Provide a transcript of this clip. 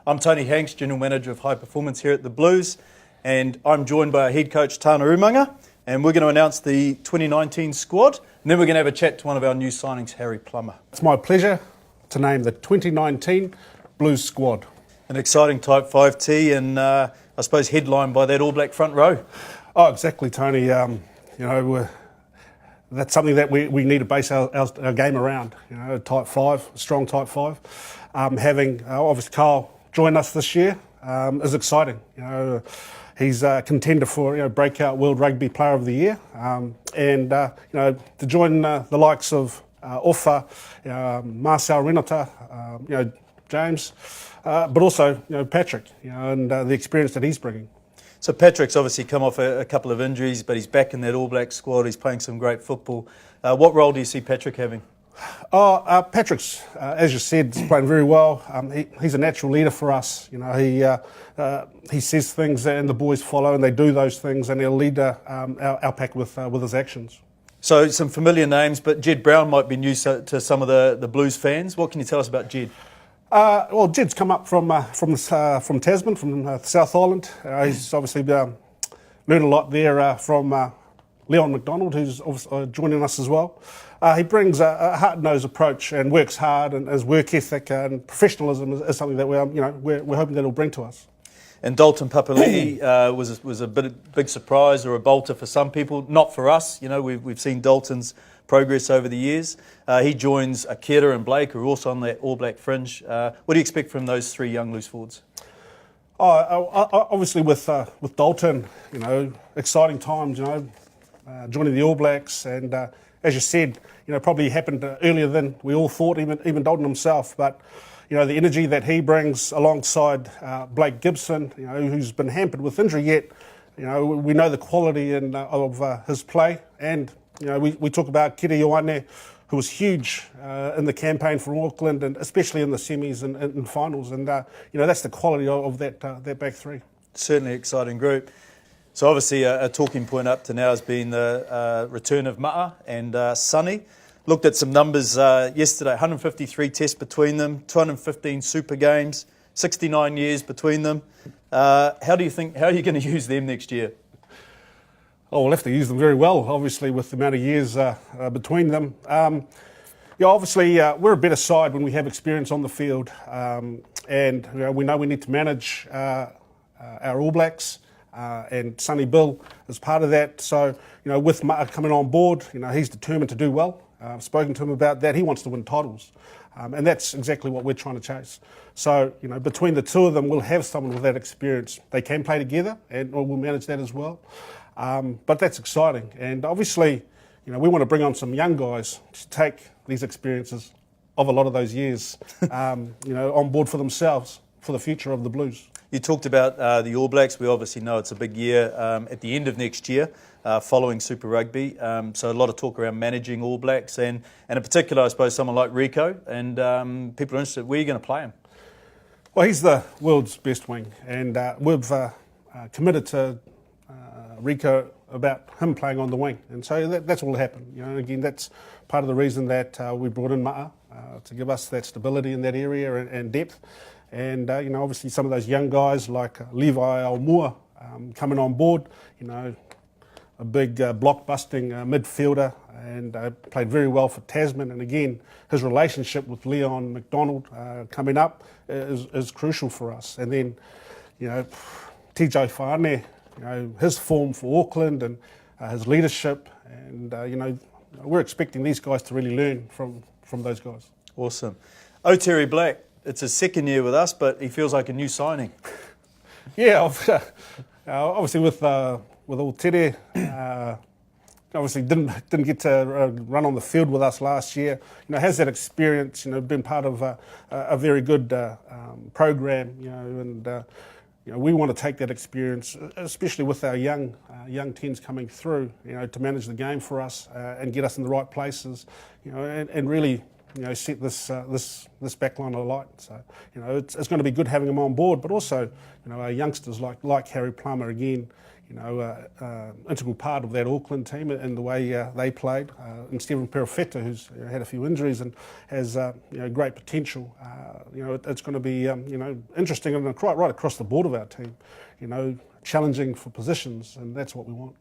I'm Tony Hanks, General Manager of High Performance here at the Blues, and I'm joined by our head coach Tana Umanga, and we're going to announce the 2019 squad, and then we're going to have a chat to one of our new signings, Harry Plummer. It's my pleasure to name the 2019 Blues squad. An exciting Type 5T, and I suppose headlined by that All Black front row. Oh, exactly, Tony. That's something that we need to base our game around. Type 5, strong Type 5. Having obviously Carl join us this year is exciting. He's a contender for breakout World Rugby Player of the Year, and to join the likes of Offa, Marcel Renata, James, but also Patrick, and the experience that he's bringing. So Patrick's obviously come off a couple of injuries, but he's back in that All Black squad. He's playing some great football. What role do you see Patrick having? Patrick's, as you said, is playing very well. He's a natural leader for us. He says things and the boys follow, and they do those things, and he'll lead our pack with his actions. So some familiar names, but Jed Brown might be new to some of the Blues fans. What can you tell us about Jed? Well, Jed's come up from Tasman, from South Island. He's obviously learned a lot there from Leon McDonald, who's joining us as well. He brings a hard-nosed approach and works hard, and his work ethic and professionalism is something that we're hoping that he'll bring to us. And Dalton Papali'i was a big surprise or a bolter for some people, not for us. We've seen Dalton's progress over the years. He joins Akira and Blake, who are also on that All Black fringe. What do you expect from those three young loose forwards? Obviously with Dalton, exciting times. Joining the All Blacks, and as you said, probably happened earlier than we all thought, even Dalton himself. But the energy that he brings alongside Blake Gibson, who's been hampered with injury yet, we know the quality of his play, and we talk about Kiri Ioane, who was huge in the campaign for Auckland, and especially in the semis and finals, and that's the quality of that back three. Certainly exciting group. So obviously a talking point up to now has been the return of Ma'a and Sonny. Looked at some numbers yesterday, 153 tests between them, 215 super games, 69 years between them. How are you going to use them next year? Oh, we'll have to use them very well, obviously, with the amount of years between them. Obviously, we're a better side when we have experience on the field, and we know we need to manage our All Blacks. And Sonny Bill is part of that. So, with Ma'a coming on board, he's determined to do well. I've spoken to him about that. He wants to win titles. And that's exactly what we're trying to chase. So, between the two of them, we'll have someone with that experience. They can play together, and we'll manage that as well. But that's exciting. And obviously, we want to bring on some young guys to take these experiences of a lot of those years, on board for themselves, for the future of the Blues. You talked about the All Blacks. We obviously know it's a big year at the end of next year, following Super Rugby. So a lot of talk around managing All Blacks, and in particular, I suppose, someone like Rico. And people are interested, where are you going to play him? Well, he's the world's best wing, and we've committed to Rico about him playing on the wing. And so that's what will happen. Again, that's part of the reason that we brought in Ma'a, to give us that stability in that area and depth. And, obviously some of those young guys like Levi Almua coming on board, a big block-busting midfielder, and played very well for Tasman. And again, his relationship with Leon McDonald coming up is crucial for us. And then, TJ Whane, his form for Auckland and his leadership. And, we're expecting these guys to really learn from those guys. Awesome. Oteri Black. It's his second year with us, but he feels like a new signing. Yeah, obviously with Aotere, obviously didn't get to run on the field with us last year. Has that experience. Been part of a very good program. And we want to take that experience, especially with our young teams coming through. To manage the game for us and get us in the right places. And really set this back line alight. So it's going to be good having them on board, but also our youngsters like Harry Plummer again. Integral part of that Auckland team and the way they played. And Stephen Perofeta, who's had a few injuries and has great potential. It's going to be interesting and right across the board of our team. Challenging for positions, and that's what we want.